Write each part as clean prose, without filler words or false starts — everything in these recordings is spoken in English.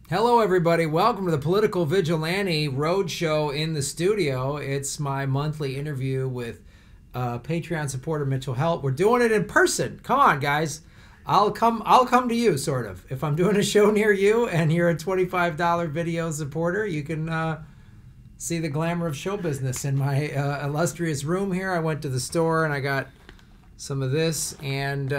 Hello, everybody. Welcome to the Political Vigilante Roadshow in the studio. It's my monthly interview with Patreon supporter Mitchell Heldt. We're doing it in person. Come on, guys. I'll come to you, sort of. If I'm doing a show near you and you're a $25 video supporter, you can see the glamour of show business in my illustrious room here. I went to the store and I got some of this and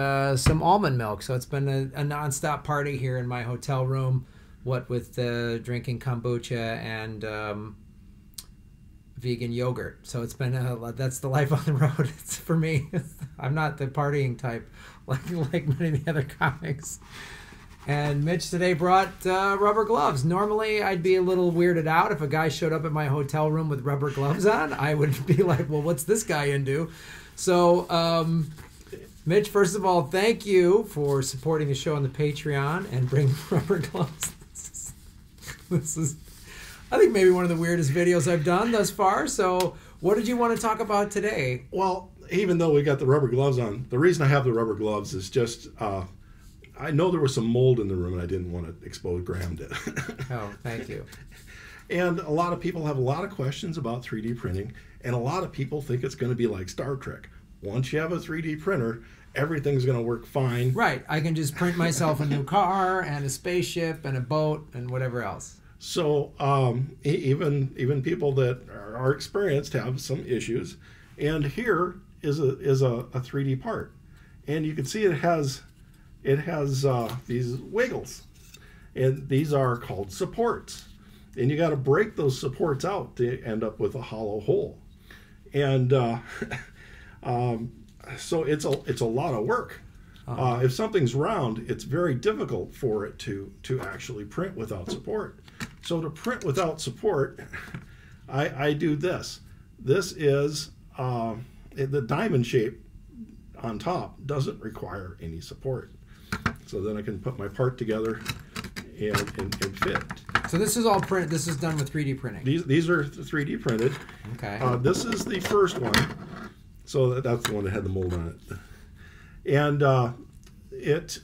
some almond milk. So it's been a nonstop party here in my hotel room. What with drinking kombucha and vegan yogurt. So it's been that's the life on the road. It's for me. I'm not the partying type like many of the other comics. And Mitch today brought rubber gloves. Normally I'd be a little weirded out if a guy showed up at my hotel room with rubber gloves on. I would be like, well, what's this guy into? So Mitch, first of all, thank you for supporting the show on the Patreon and bringing rubber gloves. This is, I think, maybe one of the weirdest videos I've done thus far. So what did you want to talk about today? Well, even though we got the rubber gloves on, the reason I have the rubber gloves is just, I know there was some mold in the room and I didn't want to expose Graham to it. Oh, thank you. And a lot of people have a lot of questions about 3D printing, and a lot of people think it's going to be like Star Trek. Once you have a 3D printer, everything's going to work fine. Right. I can just print myself a new car and a spaceship and a boat and whatever else. So even people that are experienced have some issues. And here is a 3D part, and you can see it has these wiggles, and these are called supports. And you got to break those supports out to end up with a hollow hole. And so it's a lot of work. If something's round, it's very difficult for it to actually print without support. So to print without support, I do this. This is the diamond shape on top doesn't require any support. So then I can put my part together and fit. So this is all printed. This is done with 3D printing. These are 3D printed. Okay. This is the first one. So that's the one that had the mold on it. And it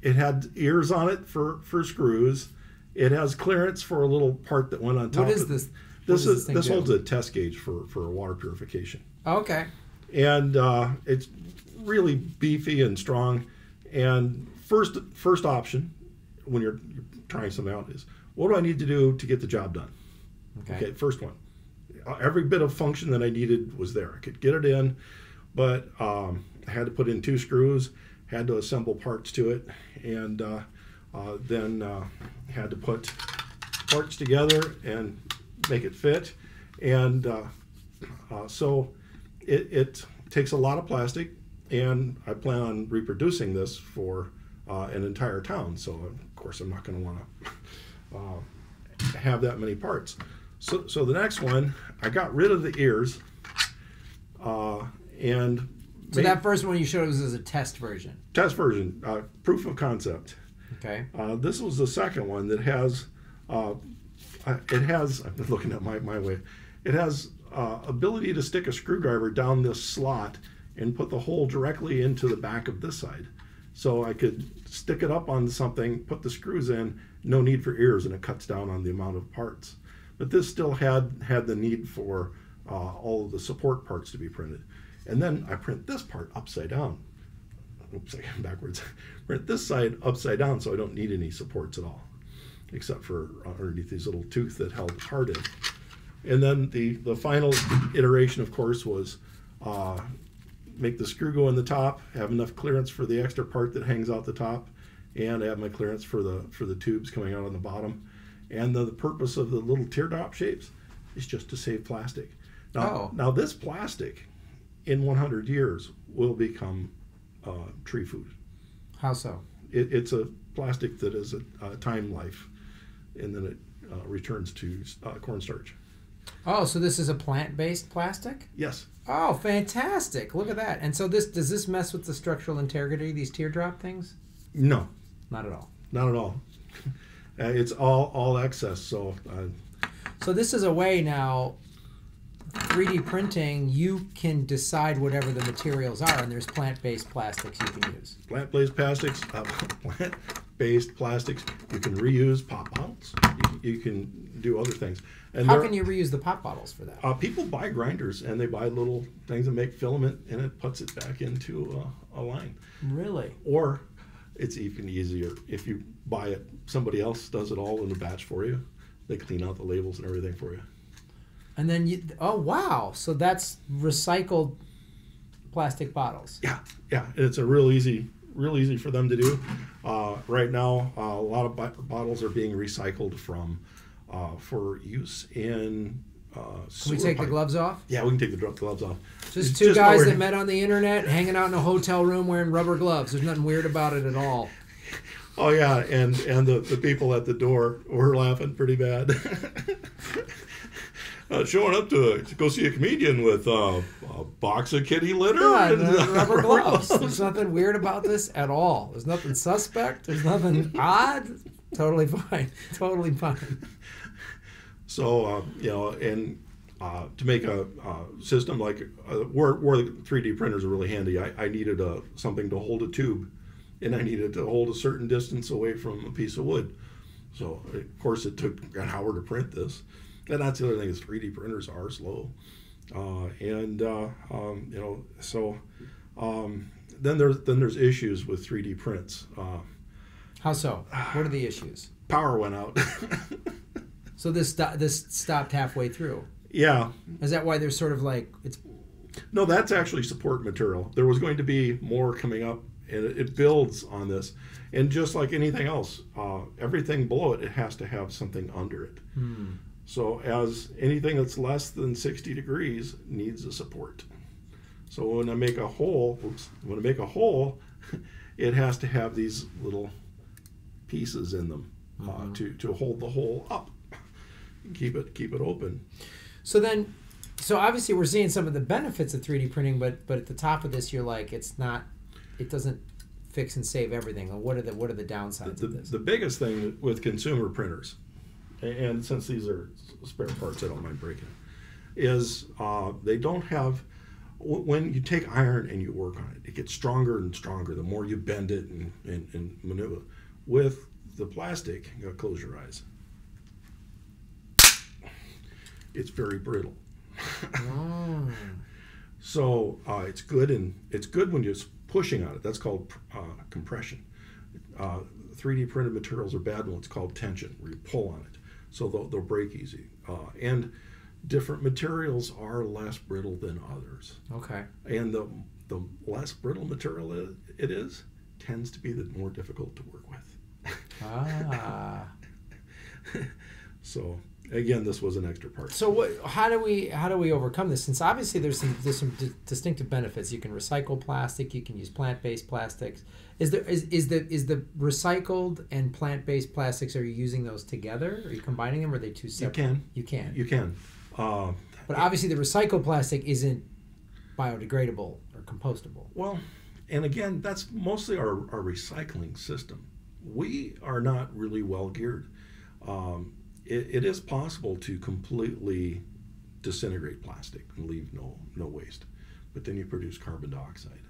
had ears on it for screws. It has clearance for a little part that went on top. What is this? This holds a test gauge for water purification. Okay. And it's really beefy and strong. And first option when you're trying something out is, what do I need to do to get the job done? Okay, first one. Every bit of function that I needed was there. I could get it in, but I had to put in 2 screws, had to assemble parts to it, and then had to put parts together and make it fit. And so it takes a lot of plastic, and I plan on reproducing this for an entire town. So of course I'm not going to want to have that many parts. So the next one, I got rid of the ears, and so that first one you showed us as a test version. Test version, proof of concept. Okay. This was the second one that has, I've been looking at my way, it has ability to stick a screwdriver down this slot and put the hole directly into the back of this side. So I could stick it up on something, put the screws in, no need for ears, and it cuts down on the amount of parts. But this still had the need for all of the support parts to be printed. And then I print this part upside down. Oops, I got backwards. Print this side upside down so I don't need any supports at all, except for underneath these little tooth that held part in. And then the final iteration, of course, was make the screw go in the top, have enough clearance for the extra part that hangs out the top, and have my clearance for the tubes coming out on the bottom. And the purpose of the little teardrop shapes is just to save plastic. Now this plastic, in 100 years, will become tree food. How so? It's a plastic that is a time life, and then it returns to cornstarch. Oh, so this is a plant-based plastic? Yes. Oh, fantastic. Look at that. And so does this mess with the structural integrity, these teardrop things? No. Not at all. Not at all. It's all excess. So this is a way now, 3D printing, you can decide whatever the materials are, and there's plant-based plastics you can use. Plant-based plastics, you can reuse, pop out, bottles. You can do other things. And how can you reuse the pop bottles for that? People buy grinders, and they buy little things that make filament, and it puts it back into a line. Really? Or it's even easier if you buy it. Somebody else does it all in a batch for you. They clean out the labels and everything for you. And then oh wow! So that's recycled plastic bottles. Yeah. It's a real easy for them to do. Right now, a lot of bottles are being recycled for use in. Can we take the gloves off? Yeah, we can take the gloves off. Just two guys that met on the internet, hanging out in a hotel room wearing rubber gloves. There's nothing weird about it at all. Oh yeah, and the people at the door were laughing pretty bad. Showing up to go see a comedian with a box of kitty litter and rubber gloves. There's nothing weird about this at all. There's nothing suspect. There's nothing odd. Totally fine. Totally fine. So and to make a system like where the 3D printers are really handy, I needed something to hold a tube, and I needed to hold a certain distance away from a piece of wood. So of course it took an hour to print this. And that's the other thing is 3D printers are slow, then there's issues with 3D prints. How so? What are the issues? Power went out. So this stopped halfway through. Yeah. Is that why there's sort of like it's? No, that's actually support material. There was going to be more coming up, and it builds on this. And just like anything else, everything below it has to have something under it. So as anything that's less than 60 degrees needs a support. So when I make a hole, it has to have these little pieces in them to hold the hole up, and keep it open. So obviously we're seeing some of the benefits of 3D printing, but at the top of this you're like it doesn't fix and save everything. What are the downsides of this? The biggest thing with consumer printers, and since these are spare parts I don't mind breaking, is they don't have, when you take iron and you work on it, it gets stronger and stronger the more you bend it and maneuver. With the plastic, you gotta close your eyes. It's very brittle. So it's good when you're pushing on it. That's called compression. 3D printed materials are bad when it's called tension, where you pull on it. So they'll break easy. And different materials are less brittle than others. Okay. And the less brittle material it is tends to be the more difficult to work with. So again, this was an extra part. So how do we overcome this? Since obviously there's some distinctive benefits. You can recycle plastic. You can use plant-based plastics. Is the recycled and plant-based plastics? Are you using those together? Are you combining them? Or are they two separate? You can. But obviously the recycled plastic isn't biodegradable or compostable. Well, and again, that's mostly our recycling system. We are not really well geared. It is possible to completely disintegrate plastic and leave no waste, but then you produce carbon dioxide.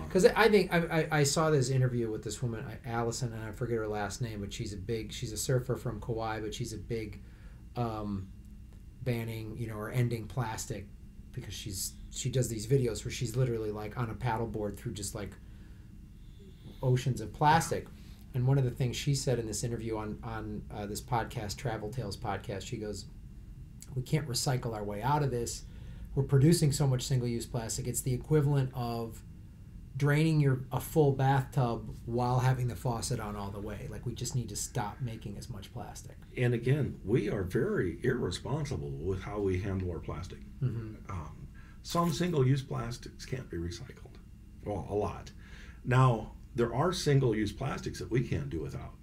Because I think I saw this interview with this woman, Allison, and I forget her last name, but she's a surfer from Kauai, but she's a big banning, or ending plastic, because she does these videos where she's literally like on a paddleboard through just like oceans of plastic. And one of the things she said in this interview on this podcast, Travel Tales podcast, she goes, we can't recycle our way out of this. We're producing so much single-use plastic. It's the equivalent of draining a full bathtub while having the faucet on all the way. Like, we just need to stop making as much plastic. And again, we are very irresponsible with how we handle our plastic. Some single-use plastics can't be recycled. Well, a lot. Now, there are single-use plastics that we can't do without.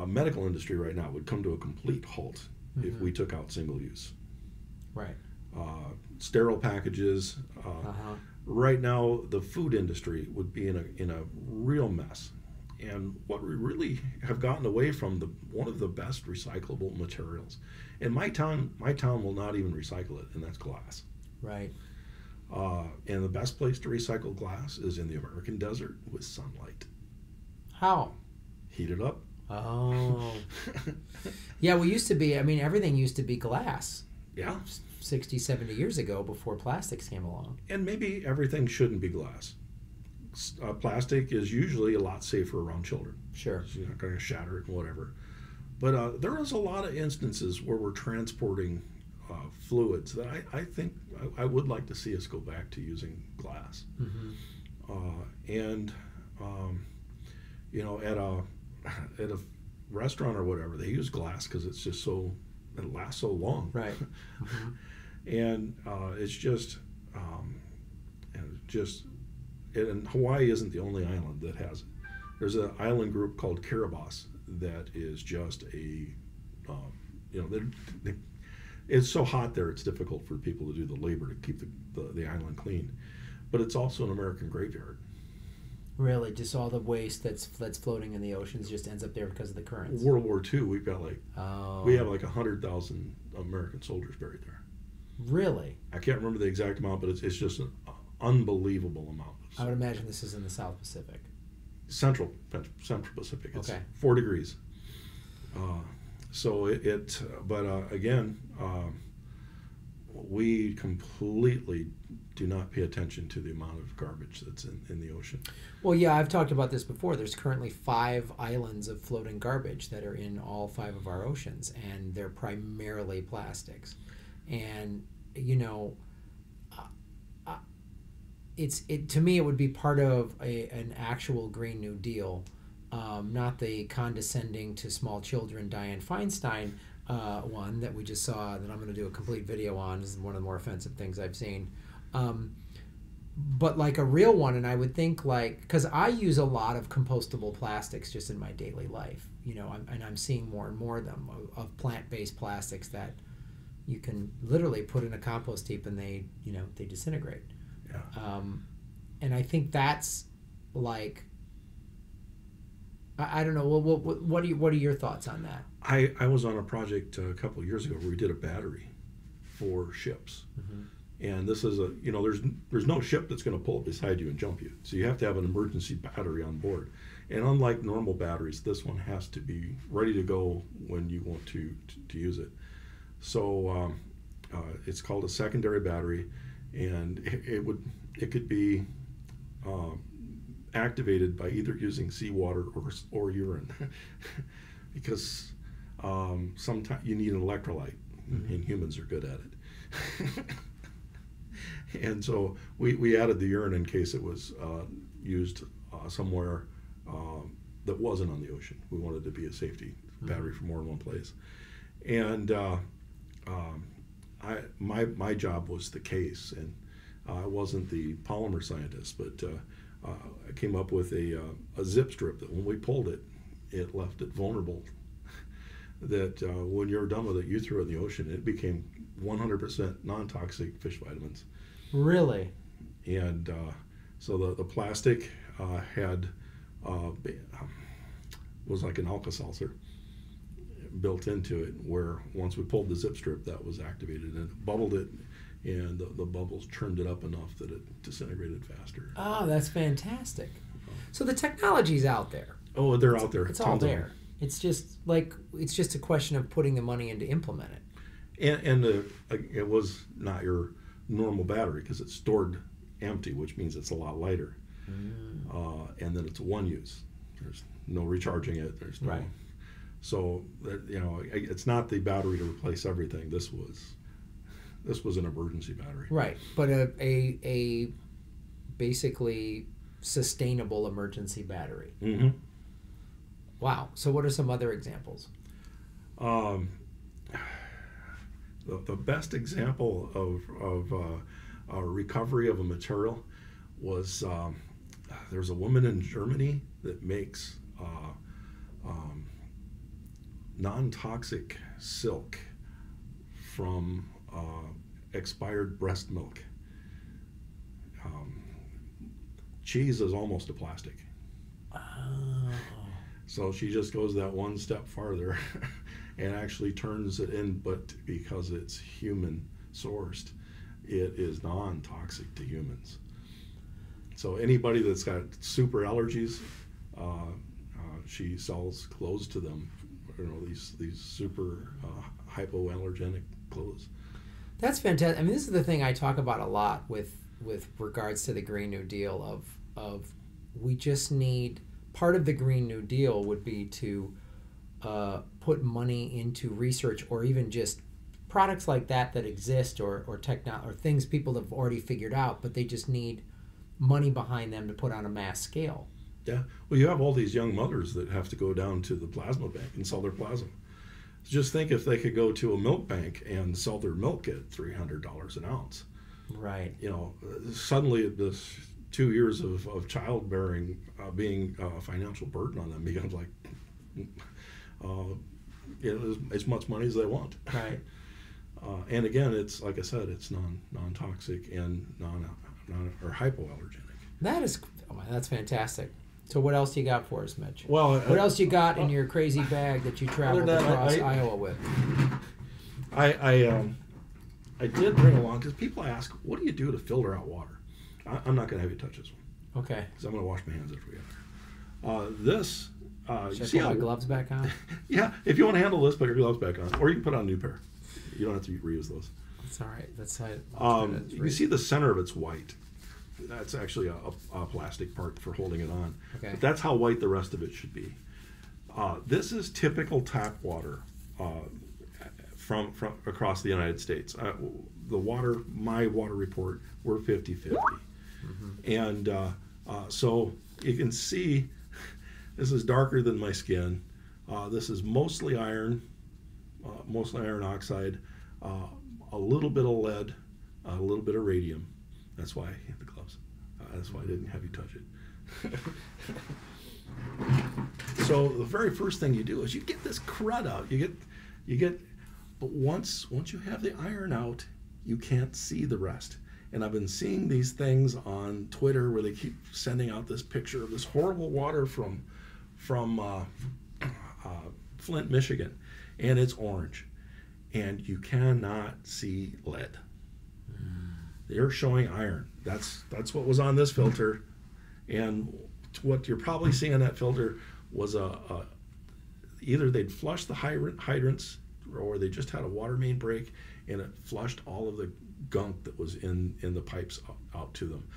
Medical industry right now would come to a complete halt if we took out single-use. Right. Sterile packages. Right now, the food industry would be in a real mess. And what we really have gotten away from one of the best recyclable materials. In my town will not even recycle it, and that's glass. Right. And the best place to recycle glass is in the American desert with sunlight. How? Heat it up. Oh. Yeah, we used to be, I mean, everything used to be glass. Yeah. 60, 70 years ago before plastics came along. And maybe everything shouldn't be glass. Plastic is usually a lot safer around children. Sure. So you're not going to shatter it and whatever. But there is a lot of instances where we're transporting fluids that I think I would like to see us go back to using glass. And you know, at a restaurant or whatever, they use glass because it's just it lasts so long. Right. And it's just and Hawaii isn't the only island that has it. There's an island group called Kiribati that is just a, you know, it's so hot there it's difficult for people to do the labor to keep the island clean. But it's also an American graveyard. Really, just all the waste that's floating in the oceans just ends up there because of the currents. World War II, we've got we have like 100,000 American soldiers buried there. Really? I can't remember the exact amount, but it's just an unbelievable amount. I would imagine this is in the South Pacific. Central Pacific. It's okay. 4 degrees. So again, we completely do not pay attention to the amount of garbage that's in the ocean. Well, yeah, I've talked about this before. There's currently 5 islands of floating garbage that are in all 5 of our oceans, and they're primarily plastics. And, you know, to me, it would be part of an actual Green New Deal, not the condescending to small children Dianne Feinstein one that we just saw that I'm going to do a complete video on. This is one of the more offensive things I've seen. But like a real one, and I would think because I use a lot of compostable plastics just in my daily life, you know, and I'm seeing more and more of them, of plant-based plastics that you can literally put in a compost heap and they disintegrate. Yeah. And I think that's like, I don't know. What are your thoughts on that? I was on a project a couple of years ago where we did a battery for ships, and this is there's no ship that's going to pull up beside you and jump you, so you have to have an emergency battery on board. And unlike normal batteries, this one has to be ready to go when you want to use it. So it's called a secondary battery, and it could be activated by either using seawater or urine, because sometimes you need an electrolyte, and humans are good at it. And so we added the urine in case it was used somewhere that wasn't on the ocean. We wanted to be a safety battery for more than one place. And my job was the case, and I wasn't the polymer scientist, but I came up with a zip strip that when we pulled it, it left it vulnerable. That when you're done with it, you threw it in the ocean. It became 100% non-toxic fish vitamins. Really? And so the plastic was like an Alka-Seltzer built into it, where once we pulled the zip strip, that was activated and it bubbled it, and the bubbles churned it up enough that it disintegrated faster. Oh, that's fantastic. So the technology's out there. Oh, they're out there. It's all there. It's just a question of putting the money in to implement it. And it was not your normal battery because it's stored empty, which means it's a lot lighter. And then it's one use. There's no recharging it. There's no. Right. So it's not the battery to replace everything. This was an emergency battery. Right, but a basically sustainable emergency battery. Mm-hmm. Wow. So what are some other examples? The best example of a recovery of a material was there's a woman in Germany that makes non-toxic silk from expired breast milk. Cheese is almost a plastic. Oh. So she just goes that one step farther and actually turns it in, but because it's human sourced, it is non-toxic to humans. So anybody that's got super allergies, she sells clothes to them these super hypoallergenic clothes. That's fantastic. I mean, this is the thing I talk about a lot with regards to the Green New Deal of we just need, part of the Green New Deal would be to put money into research, or even just products like that exist, or things people have already figured out, but they just need money behind them to put on a mass scale. Yeah. Well, you have all these young mothers that have to go down to the plasma bank and sell their plasma. Just think if they could go to a milk bank and sell their milk at $300 an ounce. Right. Suddenly this 2 years of childbearing being a financial burden on them becomes like as much money as they want. Right. And again, it's like I said, it's non-toxic and or hypoallergenic. That's fantastic. So what else do you got for us, Mitch? Well, what else you got in your crazy bag that you traveled across Iowa with? I did bring along, because people ask, what do you do to filter out water? I'm not going to have you touch this one. Okay. Because I'm going to wash my hands after we get there. Should I put my gloves back on? Yeah, if you want to handle this, put your gloves back on. Or you can put on a new pair. You don't have to reuse those. That's all right. That's how you can see the center of it's white. That's actually a plastic part for holding it on. Okay. But that's how white the rest of it should be. This is typical tap water from across the United States. My water report, we're 50-50. Mm-hmm. And so you can see this is darker than my skin. This is mostly iron oxide, a little bit of lead, a little bit of radium. That's why I had the gloves. That's why I didn't have you touch it. So the very first thing you do is you get this crud out. But once you have the iron out, you can't see the rest. And I've been seeing these things on Twitter where they keep sending out this picture of this horrible water from Flint, Michigan, and it's orange, and you cannot see lead. They're showing iron. That's what was on this filter, and what you're probably seeing in that filter was either they'd flushed the hydrants, or they just had a water main break, and it flushed all of the gunk that was in the pipes out to them.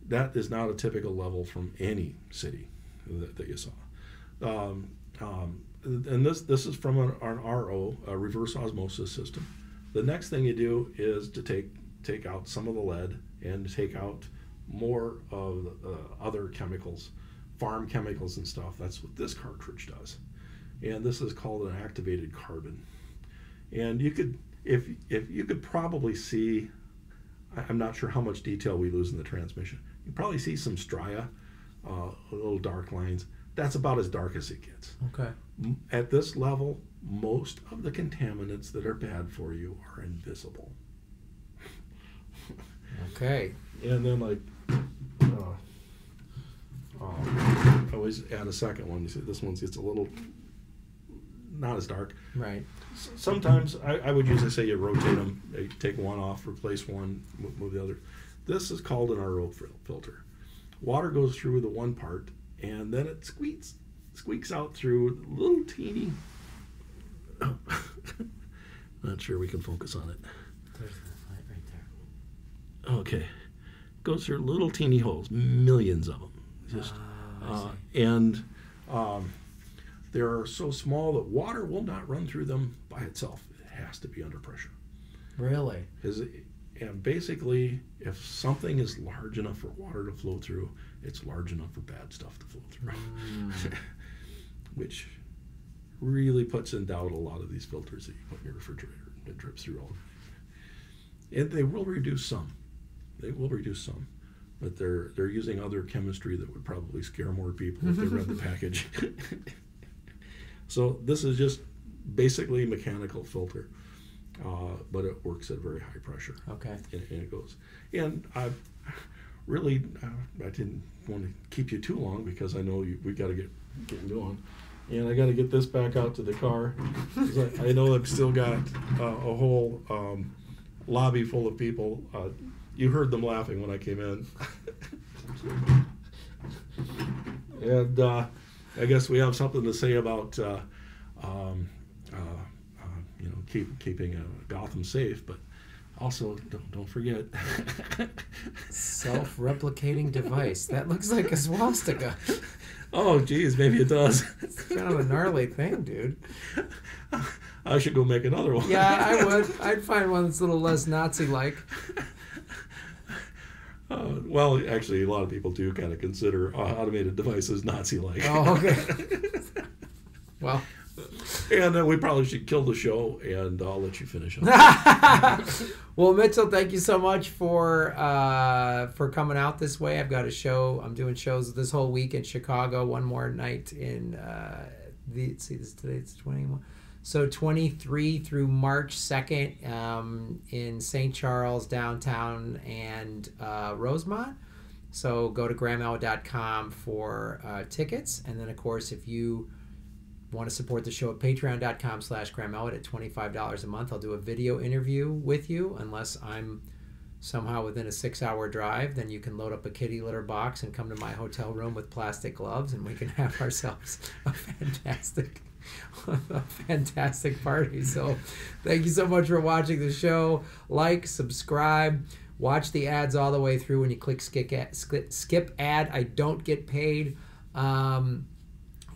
That is not a typical level from any city that you saw. And this is from an RO, a reverse osmosis system. The next thing you do is to take out some of the lead and take out more of the other chemicals, farm chemicals and stuff. That's what this cartridge does. And this is called an activated carbon. And you could, if you could probably see, I'm not sure how much detail we lose in the transmission. You can probably see some stria, little dark lines. That's about as dark as it gets. Okay. At this level, most of the contaminants that are bad for you are invisible. Okay. And then I always add a second one. You see, this one gets a little not as dark. Right. Sometimes I would usually say you rotate them. You take one off, replace one, move the other. This is called an RO filter. Water goes through the one part, and then it squeaks out through little teeny. Not sure we can focus on it. There's the light right there. Okay. Goes through little teeny holes, millions of them. And they are so small that water will not run through them by itself. It has to be under pressure. Really? And basically, if something is large enough for water to flow through, it's large enough for bad stuff to flow through. Which really puts in doubt a lot of these filters that you put in your refrigerator. It drips through all of it. And they will reduce some. But they're using other chemistry that would probably scare more people if they read the package. So this is just basically a mechanical filter, but it works at very high pressure. Okay. And it goes. And I didn't want to keep you too long because I know we got to get going. And I got to get this back out to the car. I know I've still got a whole lobby full of people. You heard them laughing when I came in. And I guess we have something to say about keeping Gotham safe, but also don't forget self-replicating device. That looks like a swastika. Oh, geez, maybe it does. It's kind of a gnarly thing, dude. I should go make another one. Yeah, I would. I'd find one that's a little less Nazi-like. Well, actually, a lot of people do kind of consider automated devices Nazi-like. Oh, okay. Well. And we probably should kill the show, and I'll let you finish up. Well, Mitchell, thank you so much for coming out this way. I've got a show. I'm doing shows this whole week in Chicago. One more night in today's 21. So 23 through March 2nd in St. Charles, downtown, and Rosemont. So go to grahamelwood.com for tickets. And then, of course, if you want to support the show at patreon.com/grahamelwood at $25 a month, I'll do a video interview with you. Unless I'm somehow within a 6-hour drive, then you can load up a kitty litter box and come to my hotel room with plastic gloves, and we can have ourselves a fantastic party. So thank you so much for watching the show. Like, subscribe, watch the ads all the way through. When you click skip ad, I don't get paid.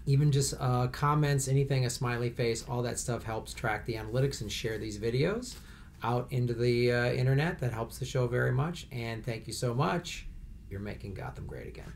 Even just comments, anything, a smiley face, all that stuff helps track the analytics and share these videos out into the internet. That helps the show very much. And thank you so much. You're making Gotham great again.